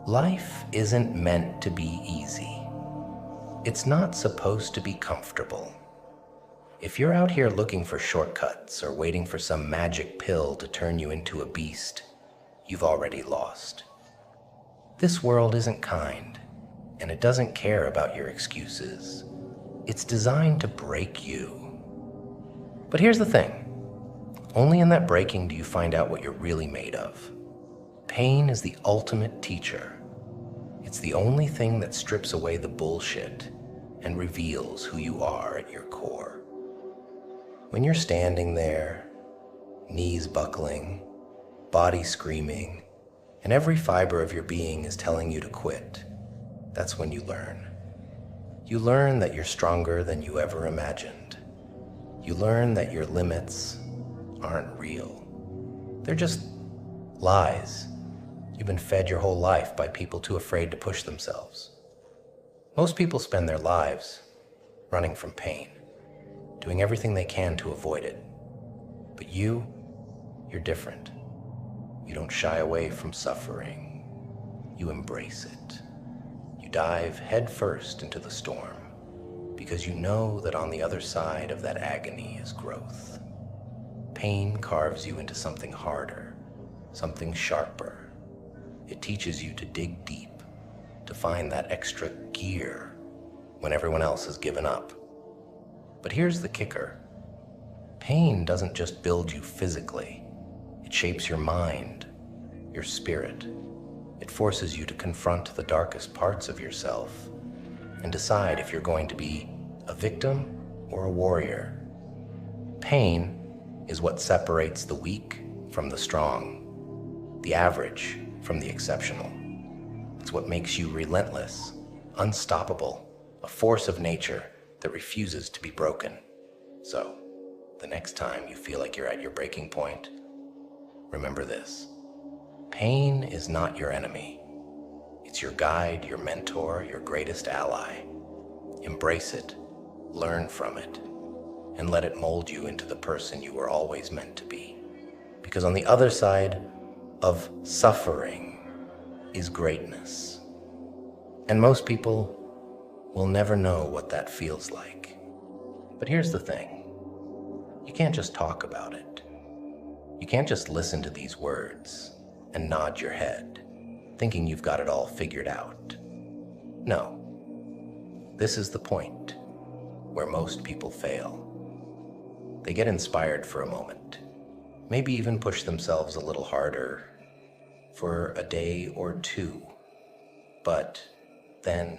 Life isn't meant to be easy. It's not supposed to be comfortable. If you're out here looking for shortcuts or waiting for some magic pill to turn you into a beast, you've already lost. This world isn't kind, and it doesn't care about your excuses. It's designed to break you. But here's the thing. Only in that breaking do you find out what you're really made of. Pain is the ultimate teacher. It's the only thing that strips away the bullshit and reveals who you are at your core. When you're standing there, knees buckling, body screaming, and every fiber of your being is telling you to quit, that's when you learn. You learn that you're stronger than you ever imagined. You learn that your limits aren't real. They're just lies you've been fed your whole life by people too afraid to push themselves. Most people spend their lives running from pain, doing everything they can to avoid it. But you're different. You don't shy away from suffering. You embrace it. You dive headfirst into the storm because you know that on the other side of that agony is growth. Pain carves you into something harder, something sharper. It teaches you to dig deep, to find that extra gear when everyone else has given up. But here's the kicker. Pain doesn't just build you physically. It shapes your mind, your spirit. It forces you to confront the darkest parts of yourself and decide if you're going to be a victim or a warrior. Pain is what separates the weak from the strong, the average from the exceptional. It's what makes you relentless, unstoppable, a force of nature that refuses to be broken. So, the next time you feel like you're at your breaking point, remember this. Pain is not your enemy. It's your guide, your mentor, your greatest ally. Embrace it, learn from it, and let it mold you into the person you were always meant to be. Because on the other side of suffering is greatness. And most people will never know what that feels like. But here's the thing. You can't just talk about it. You can't just listen to these words and nod your head, thinking you've got it all figured out. No. This is the point where most people fail. They get inspired for a moment, maybe even push themselves a little harder for a day or two, but then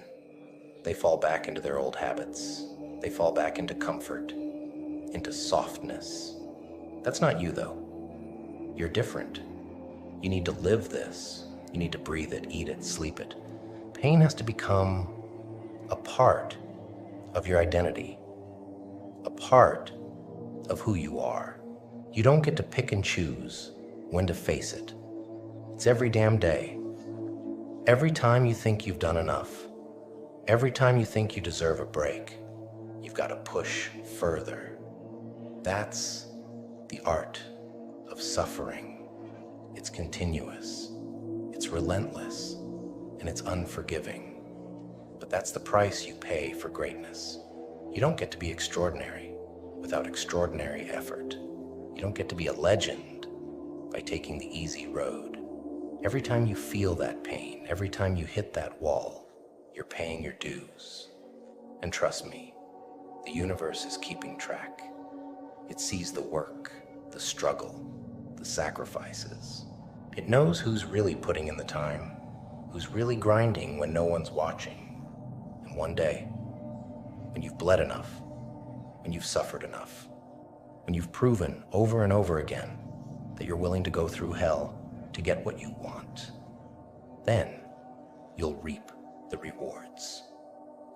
they fall back into their old habits. They fall back into comfort, into softness. That's not you, though. You're different. You need to live this. You need to breathe it, eat it, sleep it. Pain has to become a part of your identity, a part of who you are. You don't get to pick and choose when to face it. It's every damn day. Every time you think you've done enough, every time you think you deserve a break, you've got to push further. That's the art of suffering. It's continuous, it's relentless, and it's unforgiving. But that's the price you pay for greatness. You don't get to be extraordinary without extraordinary effort. You don't get to be a legend by taking the easy road. Every time you feel that pain, every time you hit that wall, you're paying your dues. And trust me, the universe is keeping track. It sees the work, the struggle, the sacrifices. It knows who's really putting in the time, who's really grinding when no one's watching. And one day, when you've bled enough, when you've suffered enough, when you've proven over and over again that you're willing to go through hell to get what you want, then you'll reap the rewards.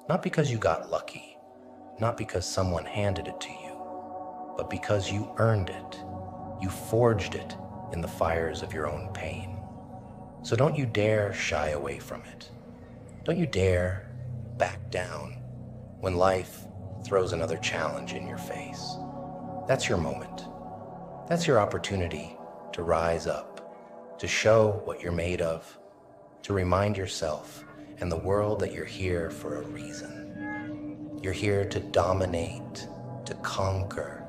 Not because you got lucky, not because someone handed it to you, but because you earned it. You forged it in the fires of your own pain. So don't you dare shy away from it. Don't you dare back down when life throws another challenge in your face. That's your moment. That's your opportunity to rise up, to show what you're made of, to remind yourself and the world that you're here for a reason. You're here to dominate, to conquer,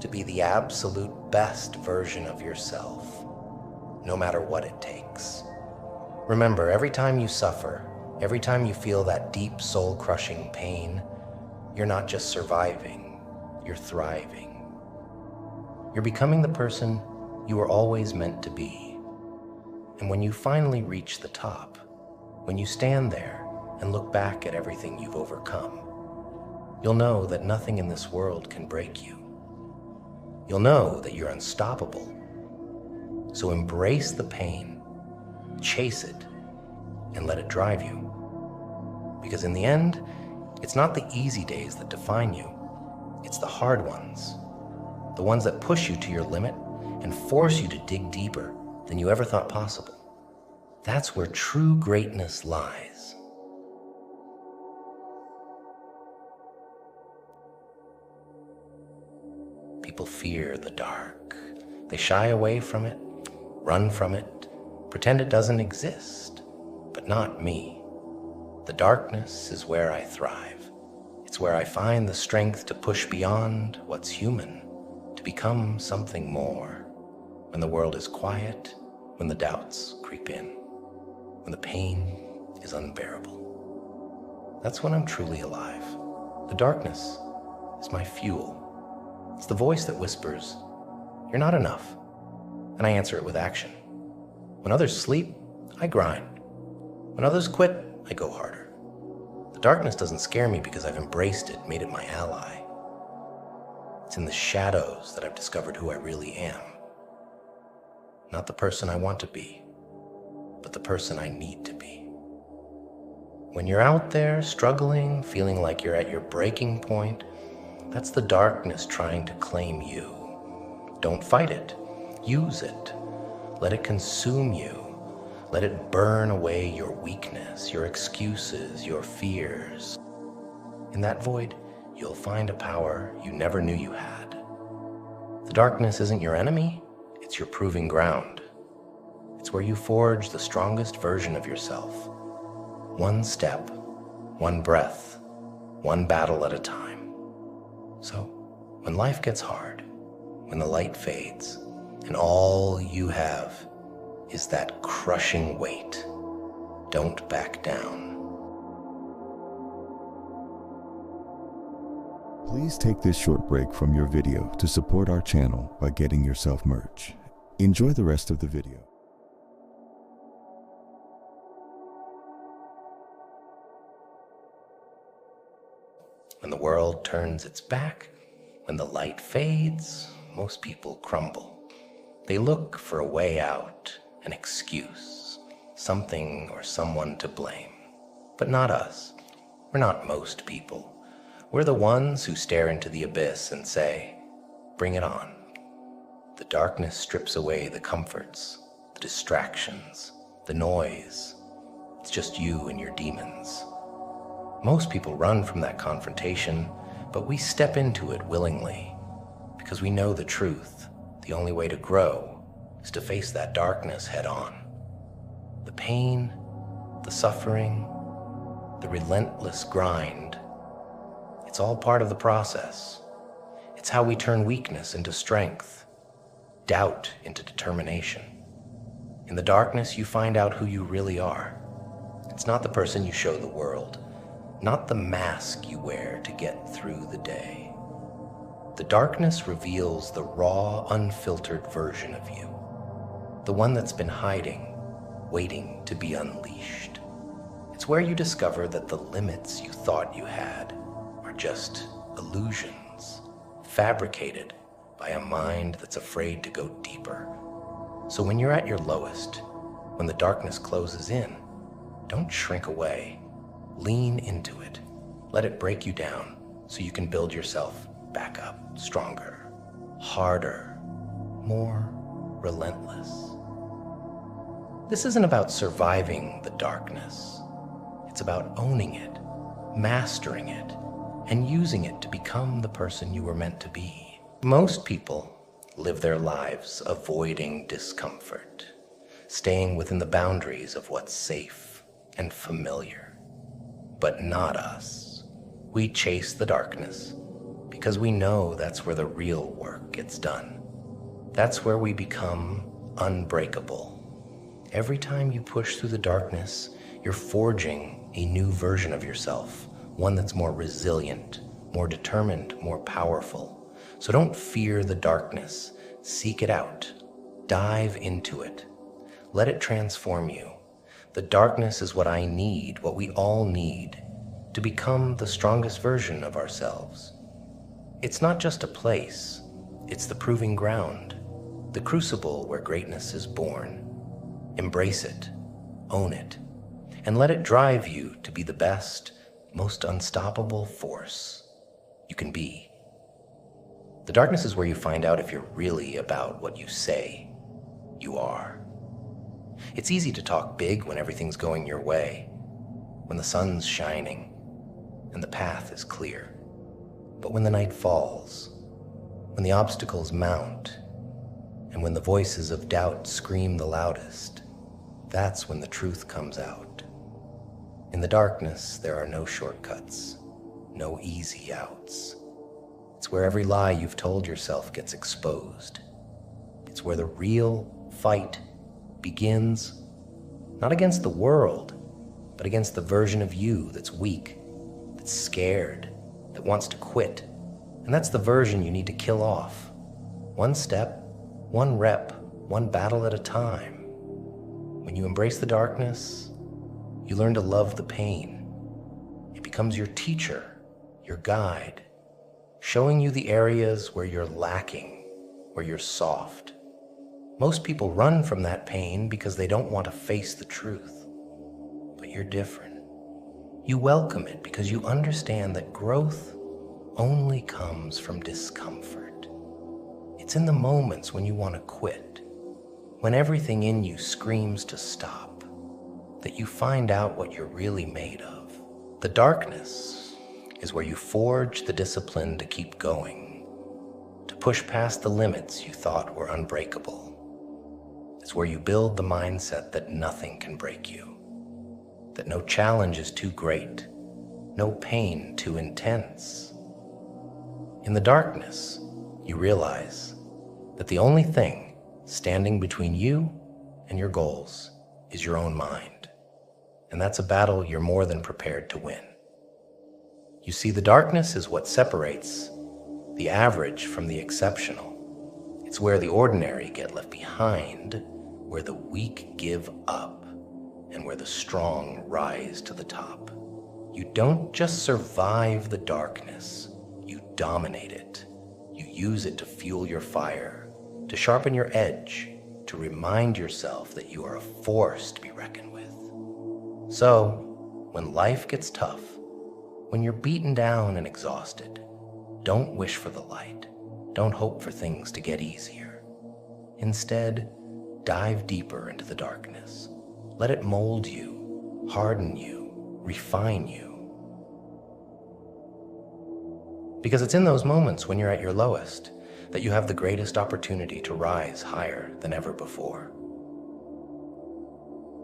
to be the absolute best version of yourself, no matter what it takes. Remember, every time you suffer, every time you feel that deep soul-crushing pain, you're not just surviving, you're thriving. You're becoming the person you were always meant to be. And when you finally reach the top, when you stand there and look back at everything you've overcome, you'll know that nothing in this world can break you. You'll know that you're unstoppable. So embrace the pain, chase it, and let it drive you. Because in the end, it's not the easy days that define you. It's the hard ones. The ones that push you to your limit and force you to dig deeper than you ever thought possible. That's where true greatness lies. People fear the dark. They shy away from it, run from it, pretend it doesn't exist. But not me. The darkness is where I thrive. It's where I find the strength to push beyond what's human, to become something more. When the world is quiet, when the doubts creep in, when the pain is unbearable. That's when I'm truly alive. The darkness is my fuel. It's the voice that whispers, "You're not enough." And I answer it with action. When others sleep, I grind. When others quit, I go harder. The darkness doesn't scare me because I've embraced it, made it my ally. It's in the shadows that I've discovered who I really am. Not the person I want to be, but the person I need to be. When you're out there struggling, feeling like you're at your breaking point, that's the darkness trying to claim you. Don't fight it. Use it. Let it consume you. Let it burn away your weakness, your excuses, your fears. In that void, you'll find a power you never knew you had. The darkness isn't your enemy, it's your proving ground. It's where you forge the strongest version of yourself. One step, one breath, one battle at a time. So, when life gets hard, when the light fades, and all you have is that crushing weight, don't back down. Please take this short break from your video to support our channel by getting yourself merch. Enjoy the rest of the video. When the world turns its back, when the light fades, most people crumble. They look for a way out, an excuse, something or someone to blame. But not us. We're not most people. We're the ones who stare into the abyss and say, "Bring it on." The darkness strips away the comforts, the distractions, the noise. It's just you and your demons. Most people run from that confrontation, but we step into it willingly because we know the truth. The only way to grow is to face that darkness head on. The pain, the suffering, the relentless grind, it's all part of the process. It's how we turn weakness into strength, doubt into determination. In the darkness, you find out who you really are. It's not the person you show the world, not the mask you wear to get through the day. The darkness reveals the raw, unfiltered version of you, the one that's been hiding, waiting to be unleashed. It's where you discover that the limits you thought you had are just illusions, fabricated by a mind that's afraid to go deeper. So when you're at your lowest, when the darkness closes in, don't shrink away. Lean into it. Let it break you down so you can build yourself back up, stronger, harder, more relentless. This isn't about surviving the darkness. It's about owning it, mastering it, and using it to become the person you were meant to be. Most people live their lives avoiding discomfort, staying within the boundaries of what's safe and familiar. But not us. We chase the darkness because we know that's where the real work gets done. That's where we become unbreakable. Every time you push through the darkness, you're forging a new version of yourself, one that's more resilient, more determined, more powerful. So don't fear the darkness. Seek it out. Dive into it. Let it transform you. The darkness is what I need, what we all need, to become the strongest version of ourselves. It's not just a place, it's the proving ground, the crucible where greatness is born. Embrace it, own it, and let it drive you to be the best, most unstoppable force you can be. The darkness is where you find out if you're really about what you say you are. It's easy to talk big when everything's going your way, when the sun's shining and the path is clear. But when the night falls, when the obstacles mount, and when the voices of doubt scream the loudest, that's when the truth comes out. In the darkness, there are no shortcuts, no easy outs. It's where every lie you've told yourself gets exposed. It's where the real fight begins, not against the world, but against the version of you that's weak, that's scared, that wants to quit. And that's the version you need to kill off. One step, one rep, one battle at a time. When you embrace the darkness, you learn to love the pain. It becomes your teacher, your guide, showing you the areas where you're lacking, where you're soft. Most people run from that pain because they don't want to face the truth. But you're different. You welcome it because you understand that growth only comes from discomfort. It's in the moments when you want to quit, when everything in you screams to stop, that you find out what you're really made of. The darkness is where you forge the discipline to keep going, to push past the limits you thought were unbreakable. It's where you build the mindset that nothing can break you, that no challenge is too great, no pain too intense. In the darkness, you realize that the only thing standing between you and your goals is your own mind. And that's a battle you're more than prepared to win. You see, the darkness is what separates the average from the exceptional. It's where the ordinary get left behind, where the weak give up, and where the strong rise to the top. You don't just survive the darkness, you dominate it. You use it to fuel your fire, to sharpen your edge, to remind yourself that you are a force to be reckoned with. So, when life gets tough, when you're beaten down and exhausted, don't wish for the light. Don't hope for things to get easier. Instead, dive deeper into the darkness. Let it mold you, harden you, refine you. Because it's in those moments when you're at your lowest that you have the greatest opportunity to rise higher than ever before.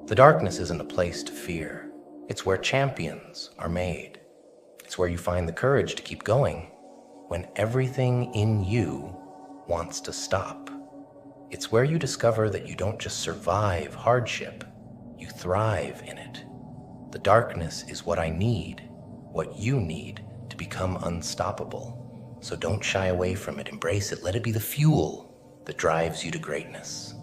The darkness isn't a place to fear. It's where champions are made. It's where you find the courage to keep going when everything in you wants to stop. It's where you discover that you don't just survive hardship, you thrive in it. The darkness is what I need, what you need to become unstoppable. So don't shy away from it, embrace it, let it be the fuel that drives you to greatness.